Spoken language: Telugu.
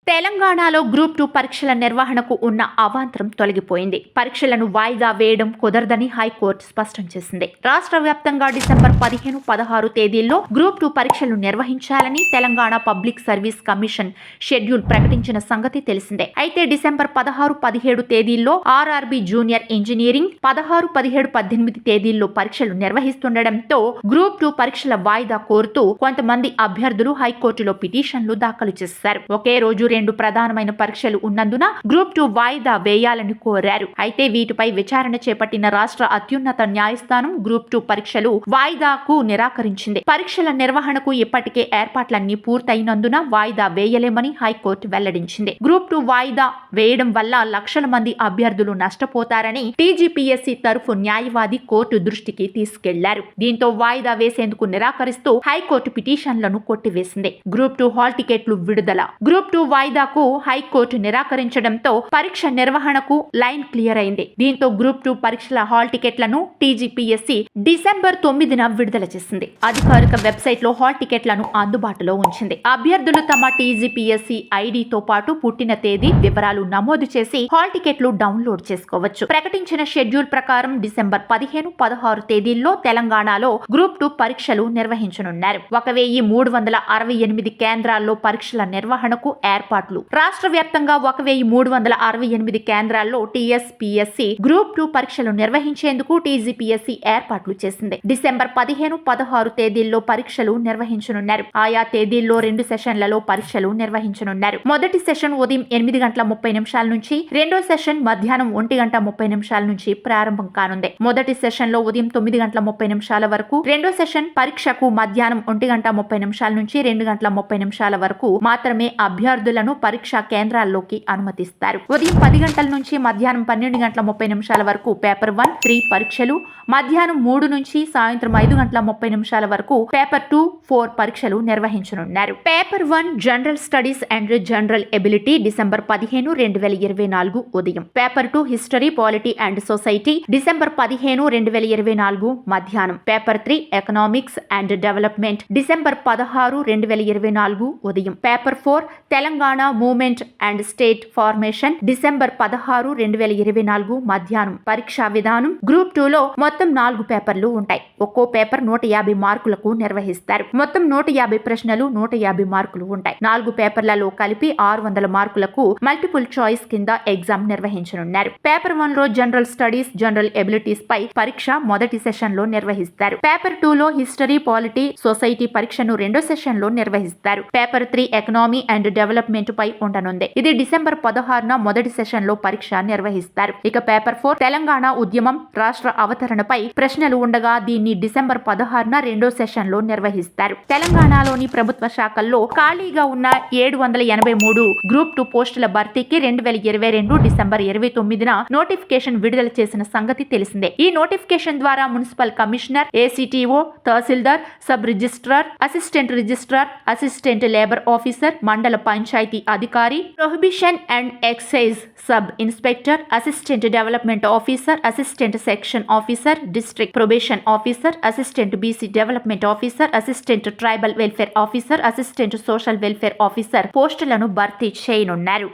తెలంగాణలో గ్రూప్ 2 పరీక్షల నిర్వహణకు ఉన్న అవాంతరం తొలగిపోయింది. పరీక్షలను వాయిదా వేయడం కుదరదని హైకోర్టు స్పష్టం చేసింది. రాష్ట్ర వ్యాప్తంగా డిసెంబర్ 15, 16 తేదీల్లో గ్రూప్ 2 పరీక్షలు నిర్వహించాలని Telangana public service commission schedule ప్రకటించిన సంగతి తెలిసిందే. అయితే డిసెంబర్ 16, 17 తేదీల్లో ఆర్ఆర్బీ జూనియర్ ఇంజనీరింగ్, 16, 17, 18 తేదీల్లో పరీక్షలు నిర్వహిస్తుండటంతో గ్రూప్ 2 పరీక్షల వాయిదా కోరుతూ కొంతమంది అభ్యర్థులు హైకోర్టులో పిటిషన్లు దాఖలు చేశారు. ఒకే రోజు 2 ప్రధానమైన పరీక్షలు ఉన్నందున గ్రూప్ 2 వాయిదా వేయాలని కోరారు. అయితే వీటిపై విచారణ చేపట్టిన రాష్ట్ర అత్యున్నత న్యాయస్థానం గ్రూప్ 2 పరీక్షలు వాయిదాకు నిరాకరించింది. పరీక్షల నిర్వహణకు ఇప్పటికే ఏర్పాట్లన్నీ పూర్తయినందున వాయిదా వేయలేమని హైకోర్టు వెల్లడించింది. గ్రూప్ 2 వాయిదా వేయడం వల్ల లక్షల మంది అభ్యర్థులు నష్టపోతారని టీజీపీఎస్సీ తరఫు న్యాయవాది కోర్టు దృష్టికి తీసుకెళ్లారు. దీంతో వాయిదా వేసేందుకు నిరాకరిస్తూ హైకోర్టు పిటిషన్లను కొట్టివేసింది. గ్రూప్ 2 హాల్ టికెట్లు విడుదల. గ్రూప్ 2 వాయిదాకు హైకోర్టు నిరాకరించడంతో పరీక్ష నిర్వహణకు లైన్ క్లియర్ అయింది. దీంతో గ్రూప్ 2 పరీక్షల హాల్ టికెట్లను టీజీపీఎస్సీ డిసెంబర్ 9న విడుదల చేసింది. అధికారిక వెబ్సైట్ లో హాల్ టికెట్లను అందుబాటులో ఉంచింది. అభ్యర్థులు తమ టీజీపీఎస్సీ ఐడితో పాటు పుట్టిన తేదీ వివరాలు నమోదు చేసి హాల్ టికెట్లు డౌన్లోడ్ చేసుకోవచ్చు. ప్రకటించిన షెడ్యూల్ ప్రకారం డిసెంబర్ 15, 16 తేదీల్లో తెలంగాణలో గ్రూప్ 2 పరీక్షలు నిర్వహించనున్నారు. 1368 కేంద్రాల్లో పరీక్షల నిర్వహణకు ఏర్పాట్లు. రాష్ట్ర వ్యాప్తంగా 1368 కేంద్రాల్లో టీఎస్పీఎస్సీ గ్రూప్ 2 పరీక్షలు నిర్వహించేందుకు టీజీపీఎస్సీ ఏర్పాట్లు చేసింది. డిసెంబర్ 15, 16 తేదీల్లో పరీక్షలు నిర్వహించనున్నారు. ఆయా తేదీల్లో 2 సెషన్లలో పరీక్షలు నిర్వహించనున్నారు. మొదటి సెషన్ ఉదయం 8:30 నుంచి, రెండో సెషన్ మధ్యాహ్నం 1:30 నుంచి ప్రారంభం కానుంది. మొదటి సెషన్ లో ఉదయం 9:30 వరకు, రెండో సెషన్ పరీక్షకు మధ్యాహ్నం 1:30 నుంచి 2:30 వరకు మాత్రమే అభ్యర్థులను పరీక్షా కేంద్రాల్లోకి అనుమతిస్తారు. ఉదయం 10 గంటల నుంచి మధ్యాహ్నం 12:30 వరకు పేపర్ 1, 3 పరీక్షలు, మధ్యాహ్నం 3 నుంచి సాయంత్రం 5:30 వరకు పేపర్ 2, 4 పరీక్షలు నిర్వహించనున్నారు. Paper 1 general studies and general ability December 15, 2024 ఉదయం. Paper 2 history, polity and society December 15, 2024 మధ్యాహ్నం. Paper 3 economics and development December 16, 2024 ఉదయం. Paper 4 Telangana movement and state formation December 16, 2024 మధ్యాహ్నం. పరీక్షా విధానం గ్రూప్ 2 లో మొత్తం 4 పేపర్లు ఉంటాయి. ఒక్కో పేపర్ 150 మార్కులకు నిర్వహిస్తారు. మొత్తం 150 ప్రశ్నలు, 150 మార్కులు ఉంటాయి. 4 పేపర్లలో కలిపి 600 మార్కులకు మల్టిపుల్ చాయిస్ కింద ఎగ్జామ్ నిర్వహించనున్నారు. పేపర్ 1 లో జనరల్ స్టడీస్, జనరల్ ఎబిలిటీస్ పై పరీక్ష మొదటి సెషన్ లో నిర్వహిస్తారు. పేపర్ 2 లో హిస్టరీ, పాలిటీ, సొసైటీ పరీక్షను రెండో సెషన్ లో నిర్వహిస్తారు. పేపర్ 3 ఎకనామీ అండ్ డెవలప్మెంట్ పై ఉండనుంది. ఇది డిసెంబర్ 16న మొదటి సెషన్ లో పరీక్ష నిర్వహిస్తారు. ఇక పేపర్ 4 తెలంగాణ ఉద్యమం, రాష్ట్ర అవతరణపై ప్రశ్నలు ఉండగా దీన్ని డిసెంబర్ 16న రెండో సెషన్ లో నిర్వహిస్తారు. తెలంగాణలోని ప్రభుత్వ శాఖల్లో ఖాళీగా ఉన్న 783 గ్రూప్ 2 పోస్టుల భర్తీకి 2022 డిసెంబర్ 29న నోటిఫికేషన్ విడుదల చేసిన సంగతి తెలిసిందే. ఈ నోటిఫికేషన్ ద్వారా municipal commissioner, ACTO, tahsildar, sub registrar, assistant registrar, assistant labour officer, mandal panchayati అధికారి, prohibition and excise sub inspector, assistant development officer, assistant section officer, district probation officer, assistant BC development officer, assistant tribal welfare officer, assistant social welfare officer పోస్టులను భర్తీ చేయనున్నారు.